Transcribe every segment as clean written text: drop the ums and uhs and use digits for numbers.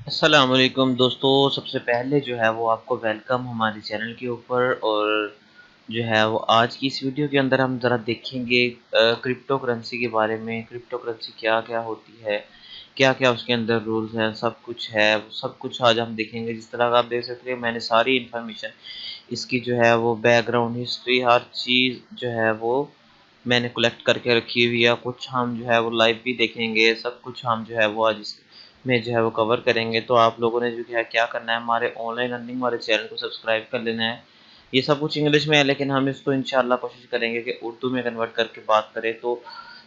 अस्सलाम वालेकुम दोस्तों, सबसे पहले जो है वो आपको वेलकम हमारे चैनल के ऊपर। और जो है वो आज की इस वीडियो के अंदर हम ज़रा देखेंगे क्रिप्टो करेंसी के बारे में। क्रिप्टो करेंसी क्या-क्या होती है, क्या-क्या उसके अंदर रूल्स हैं, सब कुछ है, सब कुछ आज हम देखेंगे। जिस तरह का आप देख सकते हैं मैंने सारी इन्फॉर्मेशन इसकी जो है वो बैकग्राउंड हिस्ट्री हर चीज़ जो है वो मैंने कलेक्ट करके रखी हुई है। कुछ हम जो है वो लाइव भी देखेंगे, सब कुछ हम जो है वो आज इसमें जो है वो कवर करेंगे। तो आप लोगों ने जो है क्या करना है, हमारे ऑनलाइन अर्निंग वाले चैनल को सब्सक्राइब कर लेना है। ये सब कुछ इंग्लिश में है लेकिन हम इसको इंशाल्लाह कोशिश करेंगे कि उर्दू में कन्वर्ट करके बात करें। तो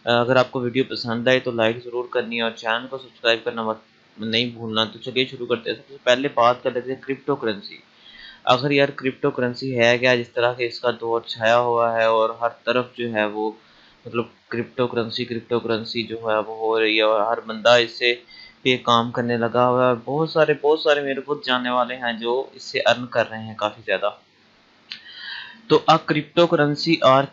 अगर आपको वीडियो पसंद आए तो लाइक ज़रूर करनी है और चैनल को सब्सक्राइब करना मत नहीं भूलना। तो चलिए शुरू करते हैं। सबसे पहले बात कर लेते हैं क्रिप्टो करेंसी। आखिर यार क्रिप्टो करेंसी है क्या? जिस तरह से इसका दौर छाया हुआ है और हर तरफ जो है वो मतलब क्रिप्टो करेंसी जो है वो हो रही है और हर बंदा इससे पे काम करने लगा हुआ है। और बहुत सारे मेरे खुद जानने वाले हैं जो इससे अर्न कर रहे हैं काफ़ी ज़्यादा। तो a cryptocurrency are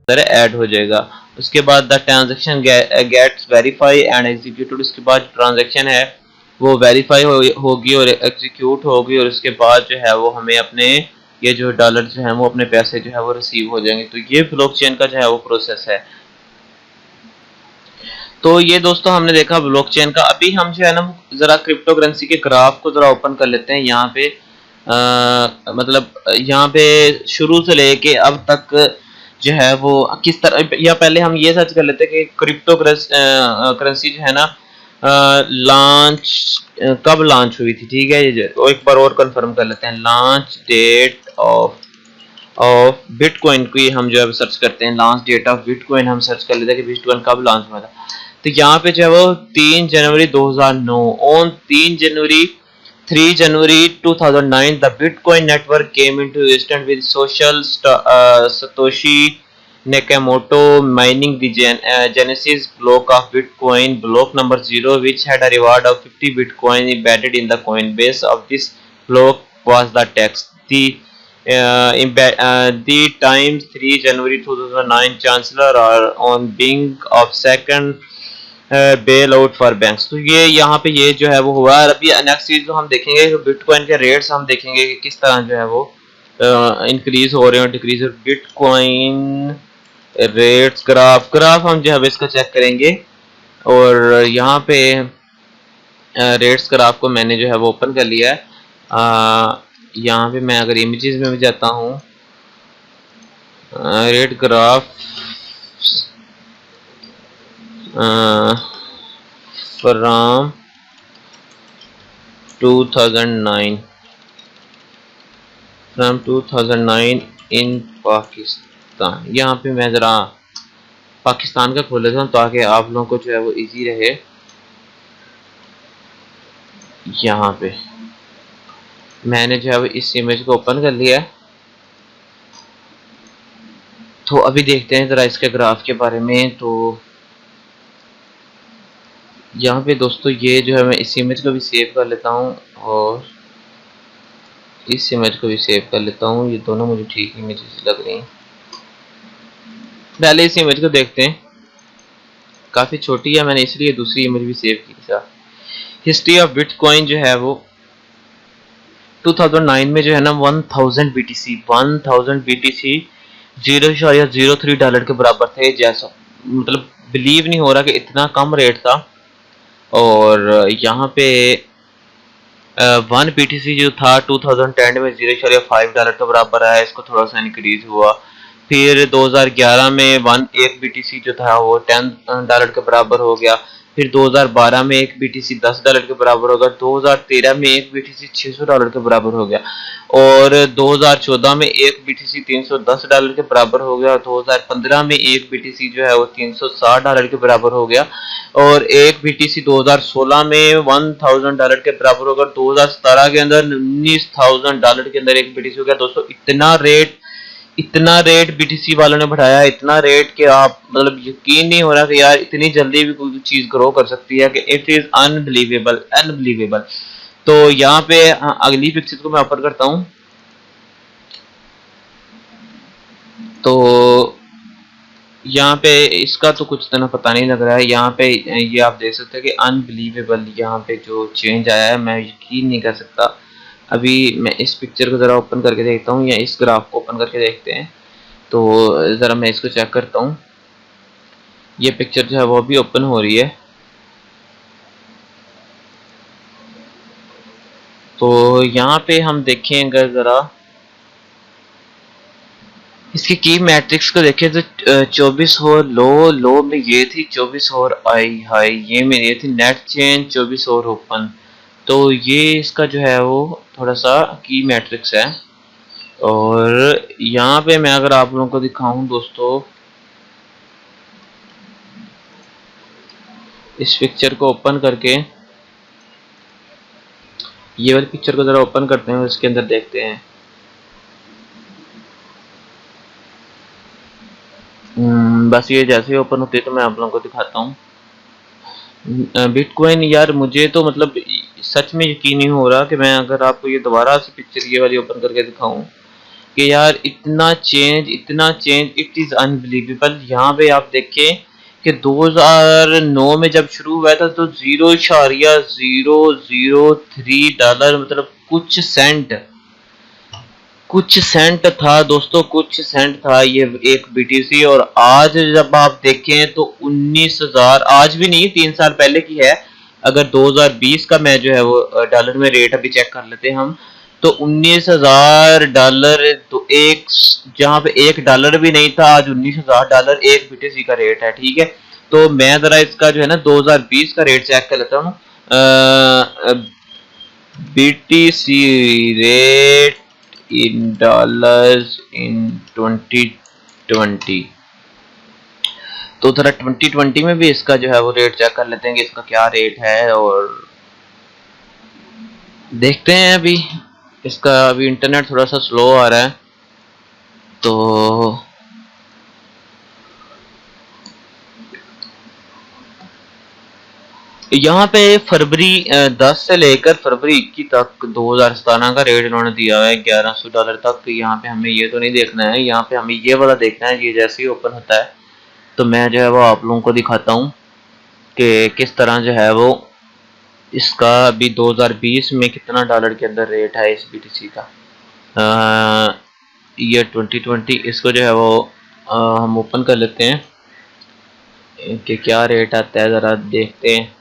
add हो जाएगा। उसके बाद the transaction gets verify and executed, उसके बाद ट्रांजेक्शन है वो वेरीफाई होगी और एग्जीक्यूट होगी, और उसके बाद जो है वो हमें अपने ये जो डॉलर जो है वो अपने पैसे जो है वो रिसीव हो जाएंगे। तो ये ब्लॉकचेन का जो है वो प्रोसेस है। तो ये दोस्तों हमने देखा ब्लॉकचेन का। अभी हम जो है ना जरा क्रिप्टो करेंसी के ग्राफ को जरा ओपन कर लेते हैं। यहाँ पे मतलब यहाँ पे शुरू से लेके अब तक जो है वो किस तरह, या पहले हम ये सर्च कर लेते हैं कि क्रिप्टो करेंसी जो है ना लॉन्च कब लॉन्च हुई थी। ठीक है, ये एक बार और कंफर्म कर लेते हैं। लॉन्च डेट ऑफ बिटकॉइन को हम जो है सर्च करते हैं। लॉन्च डेट ऑफ बिटकॉइन हम सर्च कर लेते हैं कि बिटकॉइन कब लॉन्च हुआ था। तो यहाँ पे जो है वो 3 जनवरी 2009, on 3 January 2009 the bitcoin network came into existence with social Satoshi Nakamoto mining the Genesis block of Bitcoin, block number 0, which had a reward of 50 Bitcoin embedded in the Coinbase of this block was the text. The Times 3 January 2009 Chancellor are on brink of second bail out for banks. तो ये यहाँ पे ये जो है वो हुआ। और अभी नेक्स्ट चीज जो हम देखेंगे बिटकॉइन के रेट्स हम देखेंगे कि किस तरह जो है वो इंक्रीज हो रहे हैं, डिक्रीज। बिटकॉइन रेट्स ग्राफ हम जो है इसका चेक करेंगे। और यहाँ पे रेट्स ग्राफ को मैंने जो है वो ओपन कर लिया है। यहाँ पे मैं अगर इमेजेस में भी जाता हूँ, रेट ग्राफ फ्रॉम 2009 इन पाकिस्तान। यहाँ पे मैं ज़रा पाकिस्तान का खोल लेता हूँ ताकि आप लोगों को जो है वो इजी रहे। यहाँ पे मैंने जो है वो इस इमेज को ओपन कर लिया है। तो अभी देखते हैं ज़रा इसके ग्राफ के बारे में। तो यहाँ पे दोस्तों ये जो है मैं इस इमेज को भी सेव कर लेता हूँ और इस इमेज को भी सेव कर लेता हूँ। ये दोनों मुझे ठीक इमेजेस लग रही हैं। पहले इस इमेज को देखते हैं, काफ़ी छोटी है, मैंने इसलिए दूसरी इमेज भी सेव की थी। हिस्ट्री ऑफ बिटकॉइन जो है वो 2009 में जो है ना 1000 BTC 0.03 डॉलर के बराबर थे। जैसा मतलब बिलीव नहीं हो रहा कि इतना कम रेट था। और यहाँ पे 1 BTC जो था 2010 में 0.5 डॉलर के बराबर है। इसको थोड़ा सा इंक्रीज हुआ। फिर 2011 में 1 BTC जो था वो 10 डॉलर के बराबर हो गया। फिर 2012 में 1 BTC 10 डॉलर के बराबर हो गया। 2013 में 1 BTC 600 डॉलर के बराबर हो गया। और 2014 में 1 BTC 310 डॉलर के बराबर हो गया। 2015 में 1 BTC जो है वो 360 डॉलर के बराबर हो गया। और 1 BTC 2016 में 1000 डॉलर के बराबर हो गया। 2017 के अंदर 19,000 डॉलर के अंदर 1 BTC हो गया। दोस्तों इतना रेट बीटीसी वालों ने बढ़ाया, इतना रेट कि आप मतलब यकीन नहीं हो रहा कि यार इतनी जल्दी भी कोई चीज ग्रो कर सकती है कि इट इज अनबिलीवेबल। तो यहाँ पे अगली पिक्चर को मैं ओपन करता हूँ। तो यहाँ पे इसका तो कुछ इतना पता नहीं लग रहा है। यहाँ पे ये आप देख सकते हैं कि अनबिलीवेबल यहाँ पे जो चेंज आया है, मैं यकीन नहीं कर सकता। अभी मैं इस पिक्चर को ज़रा ओपन करके देखता हूँ, या इस ग्राफ को ओपन करके देखते हैं। तो ज़रा मैं इसको चेक करता हूँ। ये पिक्चर जो है वो भी ओपन हो रही है। तो यहाँ पे हम देखेंगे ज़रा इसकी की मैट्रिक्स को देखें तो 24 और लो में ये थी 24 और हाई ये में ये थी नेट चेन 24 और ओपन। तो ये इसका जो है वो थोड़ा सा की मैट्रिक्स है। और यहाँ पे मैं अगर आप लोगों को दिखाऊं दोस्तों, इस पिक्चर को ओपन करके, ये वाली पिक्चर को जरा ओपन करते हैं, इसके अंदर देखते हैं। बस ये जैसे ही ओपन होती है तो मैं आप लोगों को दिखाता हूँ। बिटकॉइन यार मुझे तो मतलब सच में यकीन नहीं हो रहा कि मैं अगर आपको ये दोबारा से पिक्चर ये वाली ओपन करके दिखाऊं कि यार इतना चेंज, इट इज़ अनबिलीवेबल। यहाँ पे आप देखें कि 2009 में जब शुरू हुआ था तो 0.003 डॉलर, मतलब कुछ सेंट था दोस्तों, कुछ सेंट था ये एक बीटीसी। और आज जब आप देखें तो 19,000, आज भी नहीं 3 साल पहले की है। अगर 2020 का मैं जो है वो डॉलर में रेट अभी चेक कर लेते हैं हम, तो 19,000 डॉलर, तो एक, जहाँ पे $1 भी नहीं था, आज 19,000 डॉलर एक बीटीसी का रेट है। ठीक है, तो मैं जरा इसका जो है ना 2020 का रेट चेक कर लेता हूँ। BTC rate in dollars in 2020। तो थोड़ा 2020 में भी इसका जो है वो रेट चेक कर लेते हैं कि इसका क्या रेट है, और देखते हैं। अभी इसका अभी इंटरनेट थोड़ा सा स्लो आ रहा है, तो यहाँ पे फरवरी 10 से लेकर फरवरी 21 तक 2017 का रेट इन्होंने दिया हुआ है $1100 तक। यहाँ पे हमें ये तो नहीं देखना है, यहाँ पे हमें ये वाला देखना है। ये जैसे ही ओपन होता है तो मैं जो है वो आप लोगों को दिखाता हूँ कि किस तरह जो है वो इसका अभी 2020 में कितना डॉलर के अंदर रेट है इस बीटीसी का। ईयर 2020, इसको जो है वो हम ओपन कर लेते हैं कि क्या रेट आता है, ज़रा देखते हैं।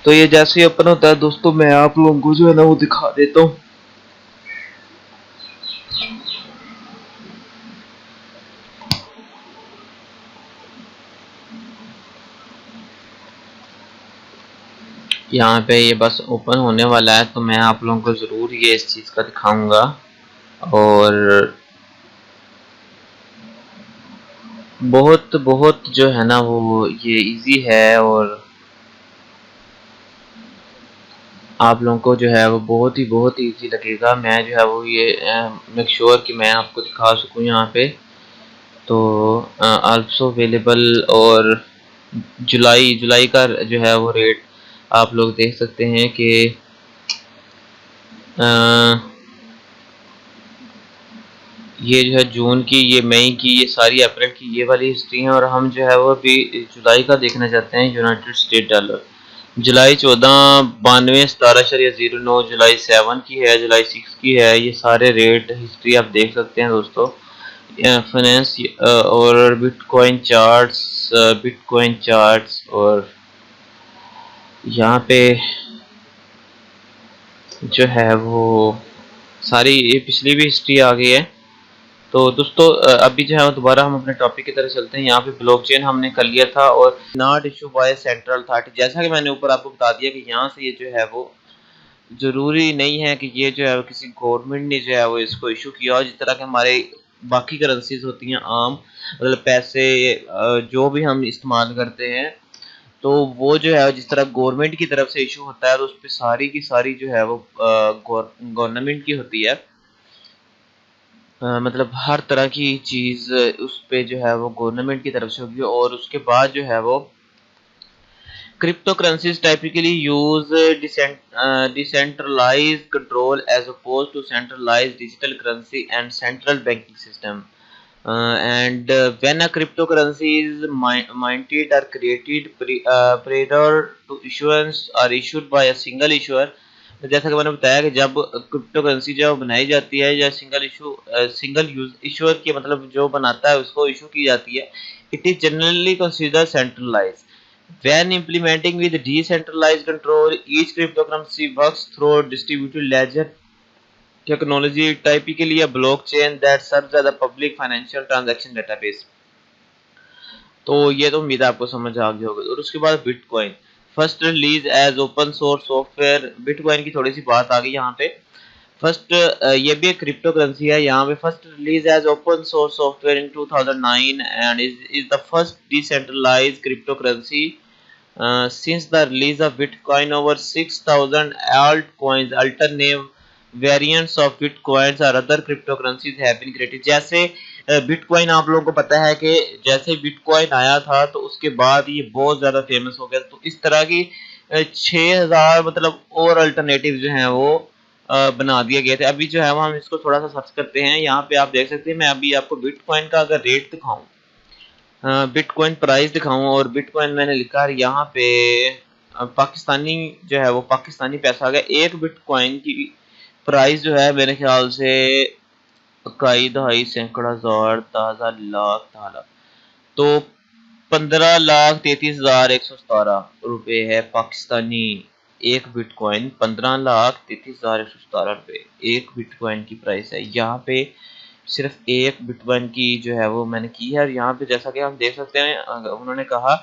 तो ये जैसे ही ओपन होता है दोस्तों, मैं आप लोगों को जो है ना वो दिखा देता हूँ। यहाँ पे ये बस ओपन होने वाला है, तो मैं आप लोगों को ज़रूर ये इस चीज़ का दिखाऊंगा। और बहुत बहुत जो है ना वो ये इजी है, और आप लोगों को जो है वो बहुत ही इजी लगेगा। मैं जो है वो ये मेक श्योर कि मैं आपको दिखा सकूँ यहाँ पे। तो आल्सो अवेलेबल, और जुलाई का जो है वो रेट आप लोग देख सकते हैं कि ये जो है जून की, ये मई की, ये सारी अप्रैल की, ये वाली हिस्ट्री है। और हम जो है वो अभी जुलाई का देखना चाहते हैं। यूनाइटेड स्टेट डॉलर जुलाई 14 92 17.09, जुलाई 7 की है, जुलाई 6 की है। ये सारे रेट हिस्ट्री आप देख सकते हैं दोस्तों। फाइनेंस और बिटकॉइन चार्ट्स, और यहाँ पे जो है वो सारी ये पिछली भी हिस्ट्री आ गई है। तो दोस्तों अभी जो है दोबारा हम अपने टॉपिक की तरफ चलते हैं। यहाँ पे ब्लॉकचेन हमने कर लिया था, और not issue by central authority, जैसा कि मैंने ऊपर आपको बता दिया कि यहाँ से ये जो है वो ज़रूरी नहीं है कि ये जो है वो किसी गवर्नमेंट ने जो है वो इसको इशू किया हो। जिस तरह के हमारे बाकी करेंसीज होती हैं आम, मतलब पैसे जो भी हम इस्तेमाल करते हैं, तो वो जो है जिस तरह गवर्नमेंट की तरफ से इशू होता है तो उस पर सारी की सारी जो है वो गवर्नमेंट की होती है। मतलब हर तरह की चीज़ उस पे जो है वो गवर्नमेंट की तरफ से होगी। और उसके बाद जो है वो cryptocurrencies typically use decentralized control as opposed to centralized digital currency and central banking system. And when a cryptocurrency is minted or created prior to issuance or issued by a single issuer, तो जैसा कि मैंने बताया कि जब crypto currency जो बनाई जाती है या सिंगल यूज इशूअर की, मतलब जो बनाता है उसको इशू की जाती है, it is generally consider centralize. When implementing with decentralized control, each cryptocurrency works through distributed ledger technology, typically a blockchain that serves as a public financial transaction database. तो ये तो उम्मीद है आपको समझ आ गई होगी। और उसके बाद bitcoin first release as open source software. Bitcoin की थोड़ी सी बात आ गई यहाँ पे। फर्स्ट ये भी एक क्रिप्टो करेंसी है। यहाँ पे first release as open source software in 2009 and is the first decentralized cryptocurrency. Since the release of Bitcoin, over 6,000 alternate variants of Bitcoins or other cryptocurrencies have been created. जैसे bitcoin आप लोगों को पता है कि जैसे bitcoin आया था तो उसके बाद ये बहुत ज़्यादा फेमस हो गया। तो इस तरह की 6000 मतलब और अल्टरनेटिव जो हैं वो बना दिए गए थे। अभी जो है वो हम इसको थोड़ा सा सर्च करते हैं। यहाँ पे आप देख सकते हैं, मैं अभी आपको बिटकॉइन का अगर रेट दिखाऊं, बिटकॉइन प्राइस दिखाऊं, और बिटकॉइन मैंने लिखा है यहाँ पे पाकिस्तानी जो है वो पाकिस्तानी पैसा आ गया। एक बिटकॉइन की प्राइस जो है मेरे ख्याल से इकाई दहाई सैकड़ा हजार 10,000 लाख 10 लाख, तो 15,33,117 रुपये है पाकिस्तानी। एक बिटकॉइन 15,33,117 रुपये एक बिटकॉइन की प्राइस है। यहाँ पे सिर्फ एक बिटकॉइन की जो है वो मैंने की है। और यहाँ पे जैसा कि हम देख सकते हैं, उन्होंने कहा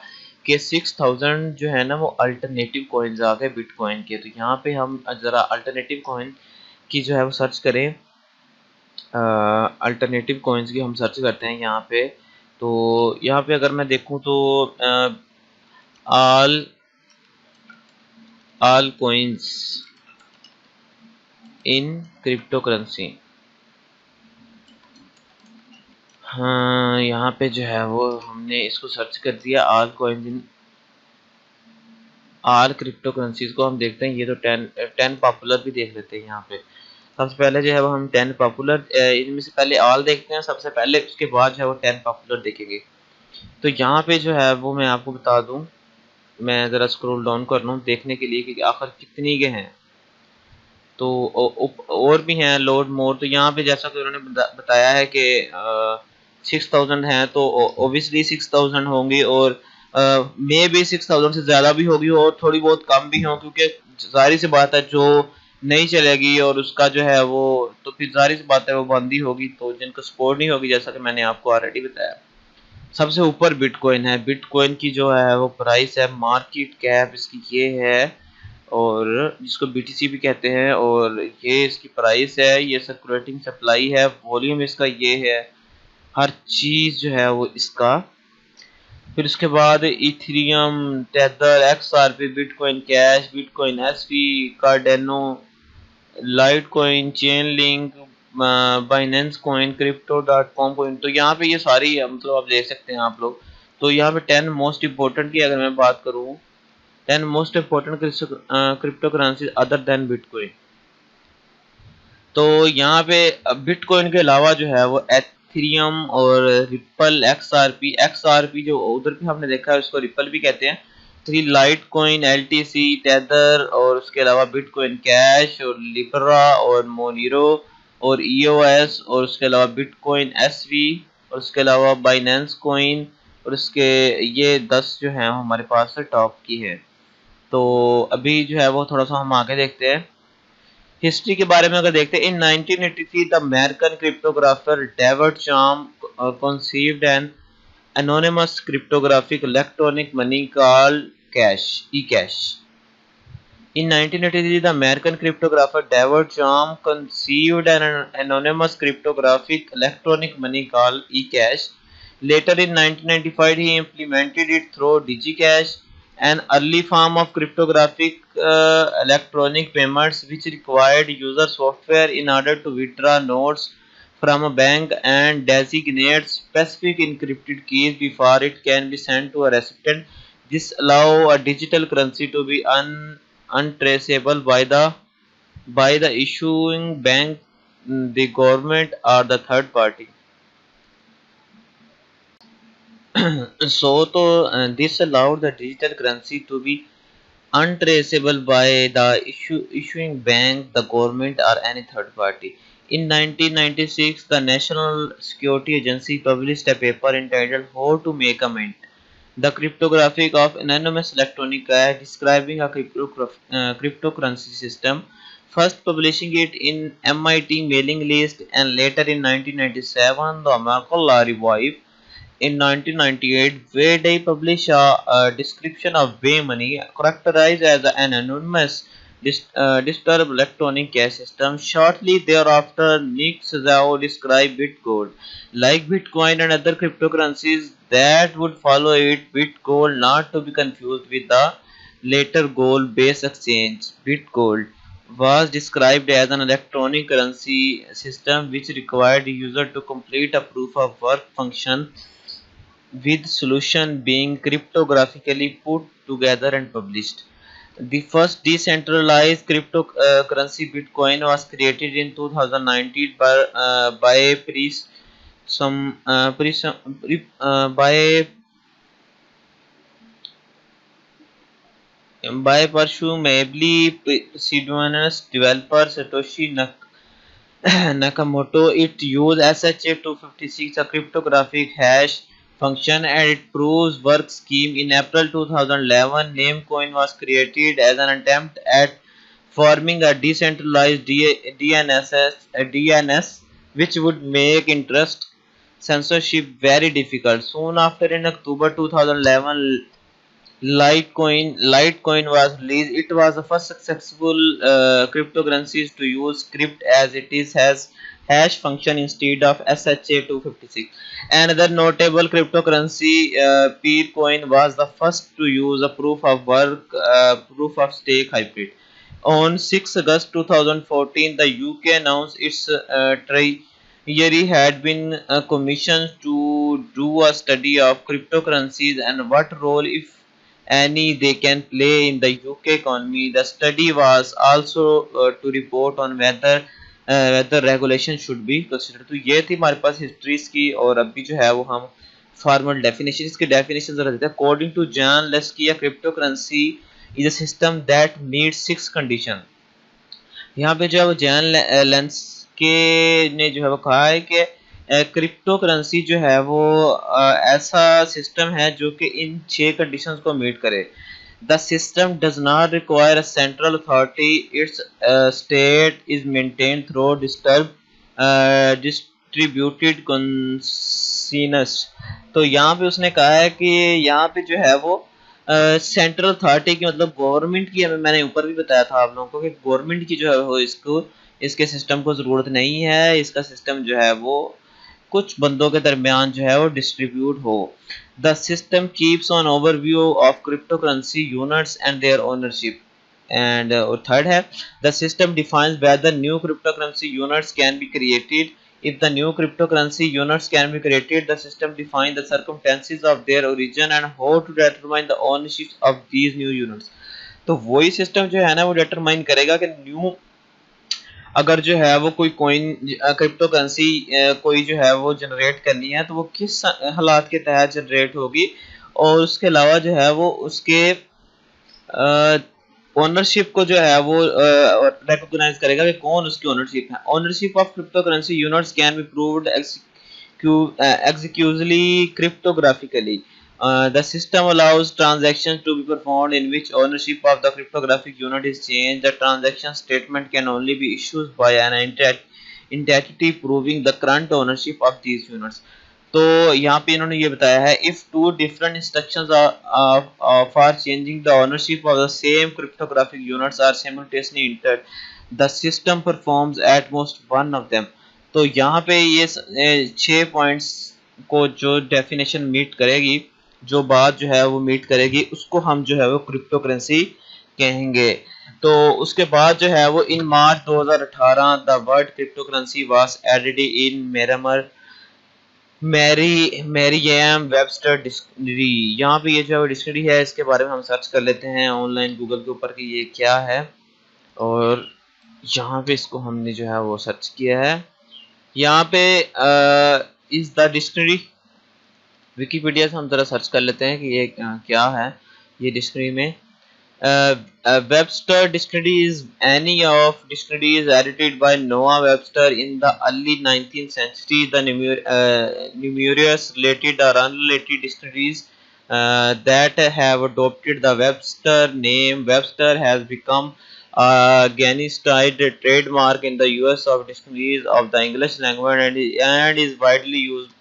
कि 6000 जो है ना वो अल्टरनेटिव कॉइन्स आ गए बिटकॉइन के। तो यहाँ पे हम ज़रा अल्टरनेटिव कॉइन की जो है वो सर्च करें। अल्टरनेटिव कॉइन्स की हम सर्च करते हैं यहाँ पे। तो यहाँ पे अगर मैं देखूँ तो all coins in crypto currency, हाँ यहाँ पे जो है वो हमने इसको सर्च कर दिया, all coins in all crypto currencies को हम देखते हैं। ये तो 10 पॉपुलर भी देख लेते हैं। यहाँ पे सबसे पहले जो है वो हम 10 पॉपुलर, इनमें से पहले ऑल देखते हैं सबसे पहले, उसके बाद जो है वो 10 पॉपुलर देखेंगे। तो यहाँ पे जो है वो मैं आपको बता दूं, मैं ज़रा स्क्रॉल डाउन कर लूँ देखने के लिए कि आखिर कितनी के हैं। तो और भी हैं लोड मोर। तो यहाँ पे जैसा कि उन्होंने बताया है कि 6000 हैं, तो ओबियसली 6000 होंगी, और मे भी 6000 से ज़्यादा भी होगी और थोड़ी बहुत कम भी हो, क्योंकि जाहिर सी बात है जो नहीं चलेगी और उसका जो है वो, तो फिर जाहिर सी बात है वो बंद ही होगी, तो जिनको सपोर्ट नहीं होगी, जैसा कि मैंने आपको ऑलरेडी बताया। सबसे ऊपर बिटकॉइन है। बिटकॉइन की जो है वो प्राइस है, मार्केट कैप इसकी ये है, और जिसको बीटीसी भी कहते हैं, और ये इसकी प्राइस है, ये सर्कुलेटिंग सप्लाई है, वॉल्यूम इसका ये है, हर चीज जो है वो इसका। फिर उसके बाद Ethereum, tether, XRP, bitcoin cash, bitcoin SP, कार्डेनो, light coin, chain link, Binance coin, crypto dot com coin. तो यहाँ पे ये सारी मतलब आप देख सकते हैं आप लोग। तो यहाँ पे 10 मोस्ट इम्पोर्टेंट की अगर मैं बात करूँ, 10 most important crypto currency other than bitcoin. तो यहाँ पे बिटकॉइन के अलावा जो है वो एथेरियम और रिपल, एक्सआरपी जो उधर भी हमने देखा है उसको रिपल भी कहते हैं। तो ये लाइट कॉइन, एलटीसी, टेदर, और उसके अलावा बिटकॉइन कैश और लिब्रा और मोनीरो और ईओएस, और उसके अलावा बिटकॉइन एसवी, और उसके अलावा बाइनेंस कॉइन, और उसके ये 10 जो है हमारे पास टॉप की है। तो अभी जो है वो थोड़ा सा हम आगे देखते हैं हिस्ट्री के बारे में। अगर देखते हैं, इन 1983 द अमेरिकन क्रिप्टोग्राफर डेविड चाम conceived an anonymous cryptographic electronic money called eCash. In 1983, the American cryptographer David Chaum conceived an anonymous cryptographic electronic money called eCash. Later in 1995, he implemented it through DigiCash, an early form of cryptographic electronic payments which required user software in order to withdraw notes from a bank and designate specific encrypted keys before it can be sent to a recipient. This allows a digital currency to be untraceable by the issuing bank, the government, or the third party. This allowed the digital currency to be untraceable by the issuing bank, the government, or any third party. In 1996, the National Security Agency published a paper entitled "How to Make a Mint: The Cryptography of Anonymous Electronic Cash," describing a cryptocurrency system, first publishing it in MIT mailing list, and later in 1997, the American law revived. In 1998, Wade published a description of Way Money, characterized as an anonymous, disturbed electronic cash system. Shortly thereafter, Nick Szabo described BitGold, like Bitcoin and other cryptocurrencies that would follow it. BitGold, not to be confused with the later gold-based exchange, BitGold, was described as an electronic currency system which required the user to complete a proof of work function, with solution being cryptographically put together and published. The first decentralized cryptocurrency Bitcoin was created in 2019 by some pre, some, pre, by presumably pseudonymous developer Satoshi Nakamoto. It used SHA-256, a cryptographic hash function, and it proves work scheme. In April 2011, Namecoin was created as an attempt at forming a decentralized DNS, which would make interest censorship very difficult. Soon after, in October 2011, Litecoin was released. It was the first successful cryptocurrency to use script, as it is has hash function instead of SHA-256. Another notable cryptocurrency, Peercoin, was the first to use a proof of work, proof of stake hybrid. On 6 August 2014, the UK announced its Treasury had been commissioned to do a study of cryptocurrencies and what role, if any, they can play in the UK economy. The study was also to report on whether regulation should be considered. तो ये थी हमारे पास histories की, और अभी जो है वो हम फॉर्मल डेफिनेशन, इसकी डेफिनेशन जरा देते हैं. According to John Lansky, a cryptocurrency is a system that meets 6 condition. यहाँ पे जो है वो जैन लेंस के ने जो है वो कहा है कि क्रिप्टो करेंसी जो है वो ऐसा सिस्टम है जो कि इन 6 कंडीशंस को मीट करे. The system does not require a central authority. It's state is maintain through distributed consensus. तो यहाँ पे उसने कहा है कि यहाँ पे जो है वो सेंट्रल अथॉरिटी की, मतलब गवर्नमेंट की, मैंने ऊपर भी बताया था आप लोगों को कि गवर्नमेंट की जो है वो इसके सिस्टम को ज़रूरत नहीं है. इसका सिस्टम जो है वो कुछ बंदों के दरमियान जो है वो डिस्ट्रीब्यूट हो. The system keeps on overview of cryptocurrency units and their ownership. And third है, the system defines whether new cryptocurrency units can be created. If the new cryptocurrency units can be created, the system defines the circumstances of their origin and how to determine the ownership of these new units. तो वही system जो है ना वो determine करेगा कि new, अगर जो है वो कोई कोइन क्रिप्टो करेंसी कोई जो है वो जनरेट करनी है तो वो किस हालात के तहत जनरेट होगी, और उसके अलावा जो है वो उसके ओनरशिप को जो है वो रिकॉग्नाइज करेगा कि कौन उसकी ओनरशिप है. Ownership of cryptocurrency units can be proved execusely cryptographically. The system allows transactions to be performed in which ownership of the cryptographic unit is changed. The transaction statement can only be issued by an entity proving the current ownership of these units. तो यहाँ पे इन्होंने ये बताया है, if two different instructions for changing the ownership of the same cryptographic units are simultaneously entered, the system performs at most one of them. तो यहाँ पे ये 6 पॉइंट्स को जो डेफिनेशन मीट करेगी, जो बात जो है वो मीट करेगी, उसको हम जो है वो क्रिप्टो करेंसी कहेंगे. तो उसके बाद जो है वो in March 2018 the word cryptocurrency was added in Merriam Webster dictionary. यहाँ पे ये जो डिक्शनरी है इसके बारे में हम सर्च कर लेते हैं ऑनलाइन गूगल के ऊपर कि ये क्या है, और यहाँ पे इसको हमने जो है वो सर्च किया है. यहाँ पे इज द डिक्शनरी, विकीपीडिया से हम जरा सर्च कर लेते हैं कि ये क्या है ये डिक्शनरी में. Webster dictionary is any of dictionaries edited by Noah Webster in the early 19th century. The numerous related or unrelated dictionaries that have adopted the Webster name. Webster has become a Ganistide trademark in the US of dictionaries of the English language and is widely used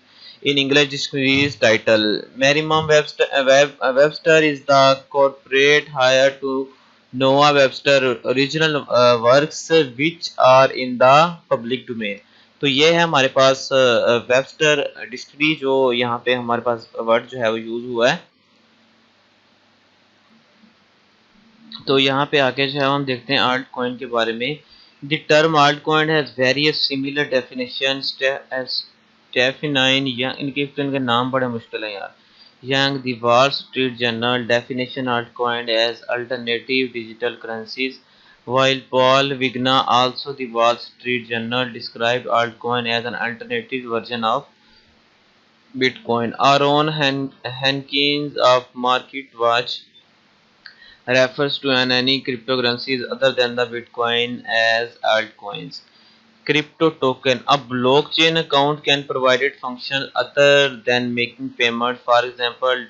in English dictionaries title. Merriam-Webster is the corporate hire to Noah Webster original works which are in the public domain. तो ये है हमारे पास Webster dictionary, जो यहाँ पे हमारे पास word जो है वो यूज हुआ है. तो यहाँ पे आके जो है हम देखते हैं आल्ट कॉइन के बारे में। The term altcoin has various similar definition स्टेफिनाइन या इनके नाम बड़े मुश्किल है यार। Young, the Wall Street Journal definition altcoin as alternative digital currencies, while Paul Vigna, also the Wall Street Journal, described altcoin as an alternative version of Bitcoin. Aaron Hankins of MarketWatch refers to any cryptocurrencies other than the Bitcoin as altcoins. Crypto token. A blockchain account can provide it function other than making payment. For example,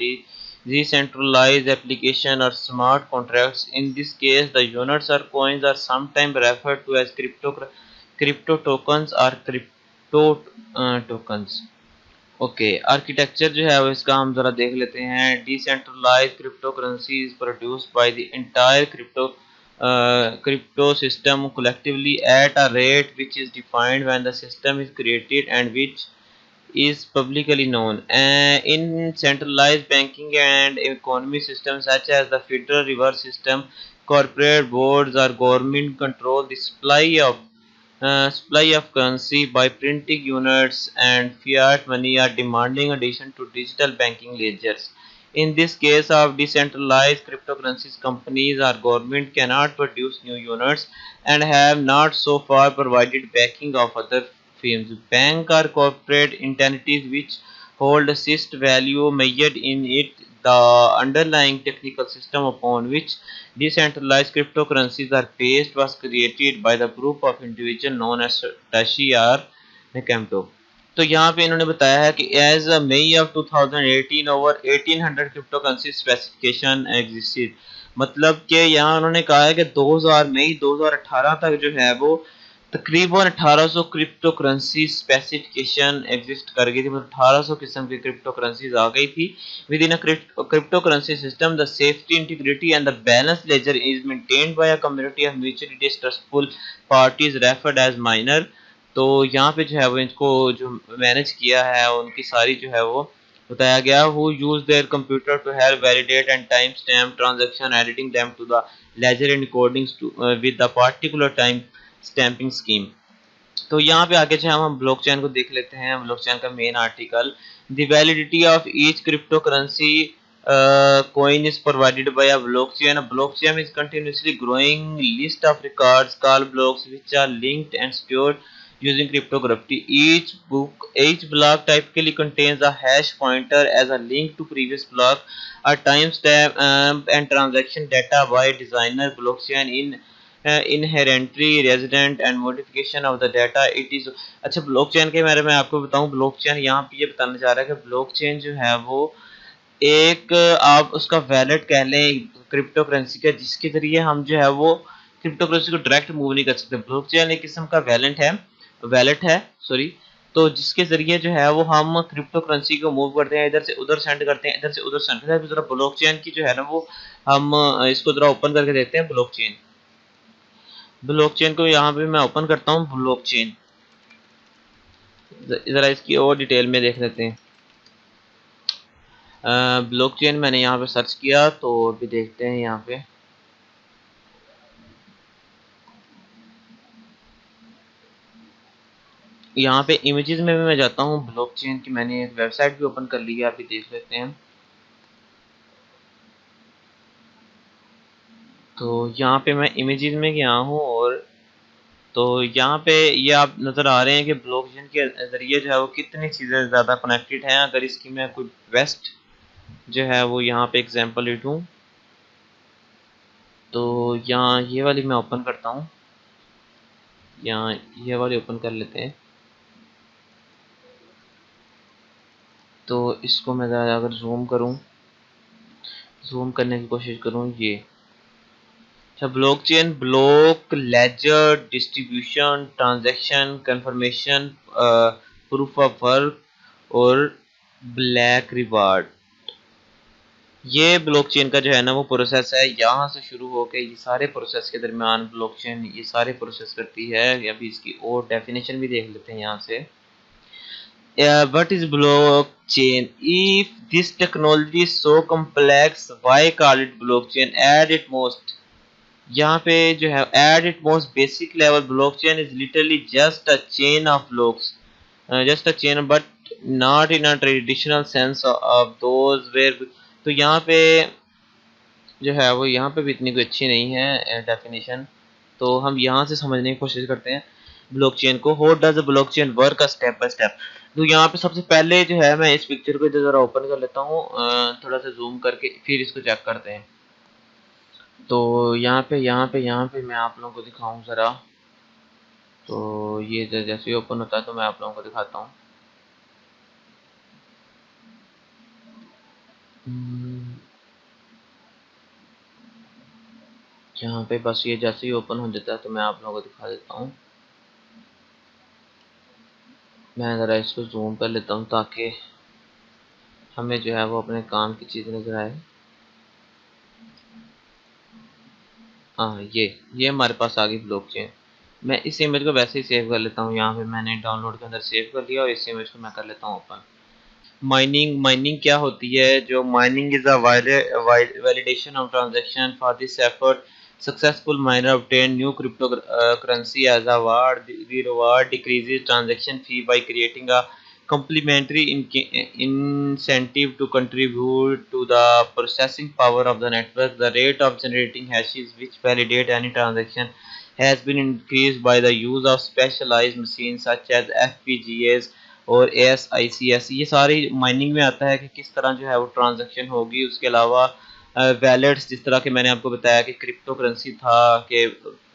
decentralized application or smart contracts. In this case, the units or coins are sometimes referred to as crypto tokens or crypto tokens. Okay architecture जो है वो इसका हम ज़रा देख लेते हैं। Decentralize cryptocurrency is produced by the entire crypto system collectively at a rate which is defined when the system is created and which is publicly known. In centralized banking and economy systems such as the Federal Reserve System, corporate boards or government control the supply of currency by printing units and fiat money are demanding addition to digital banking ledgers. In this case of decentralized cryptocurrencies, companies or government cannot produce new units and have not so far provided backing of other firms. Bank or corporate entities which hold assessed value measured in it the underlying technical system upon which decentralized cryptocurrencies are based was created by the group of individuals known as Satoshi or Nakamoto. तो यहाँ पे इन्होंने बताया है कि as May of 2018 over 1800 cryptocurrency specification existed. मतलब कि यहाँ उन्होंने कहा है कि 2000 मई 2018 तक जो है वो तकरीबन 1800 क्रिप्टो करेंसी स्पेसिफिकेशन एग्जिस्ट कर गई थी। मतलब 1800 किस्म की क्रिप्टो करेंसीज आ गई थी। Within a cryptocurrency system the safety integrity and the balance ledger is maintained by a community of mutually distrustful parties referred as miner. तो यहाँ पे जो है वो इनको जो मैनेज किया है उनकी सारी जो है वो बताया गया। Who use their computer to help validate and time stamp transaction editing them to the ledger in according to with the particular time stamping scheme. तो यहाँ पे आगे जो हम ब्लॉकचेन को देख लेते हैं। ब्लॉकचेन का main article the validity of each crypto currency coin is provided by a blockchain. A blockchain is continuously growing list of records called blocks which are linked and secured using cryptography. Each block typically contains a hash pointer as a link to previous block, a timestamp and transaction data by designer. Blockchain in inherently resident and modification of the data it is। अच्छा blockchain के बारे में आपको बताऊं। Blockchain यहाँ पे ये बताना चाह रहा है कि ब्लॉकचेन जो है वो एक आप उसका वैलेट कह लें क्रिप्टो करेंसी का, जिसके जरिए हम जो है वो क्रिप्टो करेंसी को डायरेक्ट मूव नहीं कर सकते। ब्लॉकचेन एक किस्म का वैलेट है सॉरी। तो जिसके जरिए जो है वो हम क्रिप्टो करेंसी को मूव करते हैं, इधर से उधर सेंड करते हैं, इधर से उधर सेंड करते हैं। जरा ब्लॉकचेन की जो है ना वो हम इसको जरा ओपन करके देखते हैं। ब्लॉकचेन को यहाँ पे मैं ओपन करता हूँ। ब्लॉकचेन जरा इसकी और डिटेल में देख लेते हैं। ब्लॉकचेन मैंने यहाँ पे सर्च किया तो अभी देखते हैं यहाँ पे। यहाँ पे इमेजेस में भी मैं जाता हूँ ब्लॉकचेन की। मैंने एक वेबसाइट भी ओपन कर ली है, अभी देख लेते हैं। तो यहाँ पे मैं इमेजेस में गया हूँ और तो यहाँ पे ये आप नज़र आ रहे हैं कि ब्लॉकचेन के ज़रिए जो है वो कितनी चीज़ें ज़्यादा कनेक्टेड हैं। अगर इसकी मैं कोई बेस्ट जो है वो यहाँ पे एग्जांपल ले लूँ तो यहाँ ये वाली मैं ओपन करता हूँ। यहाँ ये वाली ओपन कर लेते हैं। तो इसको मैं अगर जूम करने की कोशिश करूँ ये अच्छा blockchain block ledger distribution transaction confirmation proof of work और ब्लैक रिवार्ड। ये ब्लॉकचेन का जो है ना वो प्रोसेस है। यहाँ से शुरू होकर ये सारे प्रोसेस के दरमियान ब्लॉकचेन ये सारे प्रोसेस करती है। अभी इसकी और डेफिनेशन भी देख लेते हैं यहाँ से। What is blockchain? If this technology is so complex, why call it blockchain? At its most यहाँ पे जो है at it most basic level blockchain is literally just a chain of blocks, just a chain but not in a traditional sense of those where. तो यहाँ पे जो है वो यहाँ पे भी इतनी कोई अच्छी नहीं है डेफिनेशन, तो हम यहाँ से समझने की कोशिश करते हैं ब्लॉकचेन को। How does blockchain work step by step. तो यहाँ पे सबसे पहले जो है मैं इस पिक्चर को जरा ओपन कर लेता हूँ, थोड़ा सा जूम करके फिर इसको चेक करते हैं। तो यहाँ पे मैं आप लोगों को दिखाऊं ज़रा। तो ये जैसे ही ओपन होता है तो मैं आप लोगों को दिखाता हूँ। यहाँ पे बस ये जैसे ही ओपन हो जाता है तो मैं आप लोगों को दिखा देता हूँ। मैं ज़रा इसको जूम कर लेता हूँ ताकि हमें जो है वो अपने काम की चीज़ नज़र आए। हाँ, ये हमारे पास आ गई ब्लॉकचेन। मैं इस इमेज को वैसे ही सेव कर लेता हूँ। यहाँ पे मैंने डाउनलोड के अंदर सेव कर लिया और इस इमेज को मैं कर लेता हूँ ओपन। माइनिंग क्या होती है? जो mining is a validation of transaction for this effort successful miner obtain new cryptocurrency as a reward. The reward decreases transaction fee by creating a complementary incentive to contribute to the processing power of the network. The rate of generating hashes which validate any transaction has been increased by the use of specialized machines such as FPGAs और ASICS। ये सारी mining में आता है कि किस तरह जो है वो ट्रांजैक्शन होगी। उसके अलावा वैलेट्स, जिस तरह के मैंने आपको बताया कि क्रिप्टो करेंसी था, कि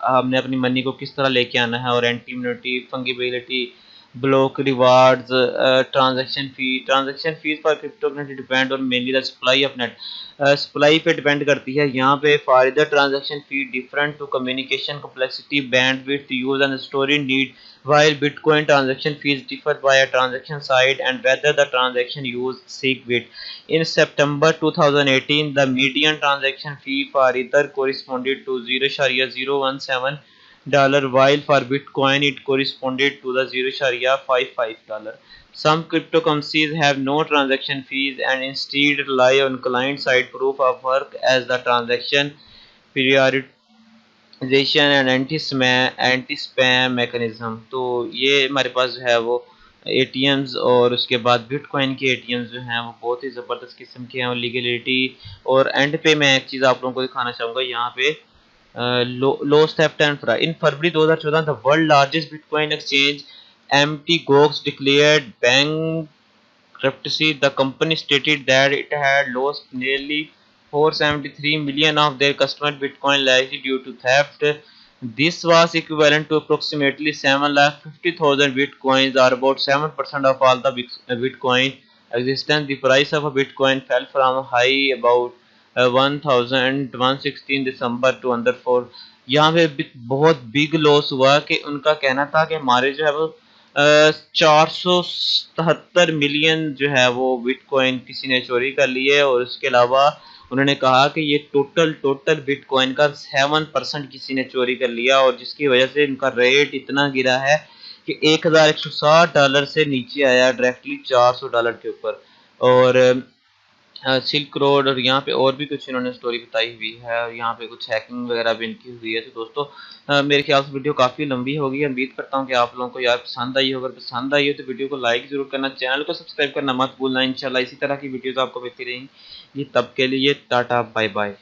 हमने अपनी मनी को किस तरह लेके आना है, और anonymity, fungibility, block rewards, transaction fees for cryptocurrency depend on mainly the supply of net. Supply पे डिपेंड करती है। यहाँ पे for the transaction fee different to communication complexity, bandwidth, use and storage need, while Bitcoin transaction fees differ by a transaction site and whether the transaction use SegWit. In September 2018, the median transaction fee for Ether corresponded to $0.017, while for Bitcoin it corresponded to the $0.55. Some cryptocurrencies have no transaction fees and instead rely on client-side proof of work as the transaction period and anti spam mechanism. तो ये हमारे पास जो है वो ATMs, और उसके बाद bitcoin के एटीएम्स जो हैं वो बहुत ही ज़बरदस्त किस्म के हैं और लीगलिटी। और एंड पे मैं एक चीज़ आप लोगों को दिखाना चाहूँगा यहाँ पे, loss theft and fraud. In February 2014 the world largest bitcoin exchange MT Gox declared bankruptcy. The company stated that it had lost nearly 473 million of their customer Bitcoin largely due to theft. This was equivalent to approximately 750,000 Bitcoins, or about 7% of all the Bitcoin existence. The price of a Bitcoin fell from a high about 1116 December to under 4। यहाँ पे बहुत big loss हुआ कि उनका कहना था कि हमारे जो है वो 477 मिलियन जो है वो बिटकॉइन किसी ने चोरी कर लिए। और उसके अलावा उन्होंने कहा कि ये टोटल बिटकॉइन का 7% किसी ने चोरी कर लिया, और जिसकी वजह से इनका रेट इतना गिरा है कि $1160 से नीचे आया डायरेक्टली $400 के ऊपर। और सिल्क रोड, और यहाँ पे और भी कुछ इन्होंने स्टोरी बताई हुई है, और यहाँ पे कुछ हैकिंग वगैरह भी इनकी हुई है। तो दोस्तों मेरे ख्याल से वीडियो काफ़ी लंबी होगी। उम्मीद करता हूँ कि आप लोगों को यार पसंद आई हो। अगर पसंद आई हो तो वीडियो को लाइक ज़रूर करना, चैनल को सब्सक्राइब करना मत भूलना। इंशाल्लाह इसी तरह की वीडियोज़ आपको मिलती रहेंगी। तब के लिए टाटा बाय बाय।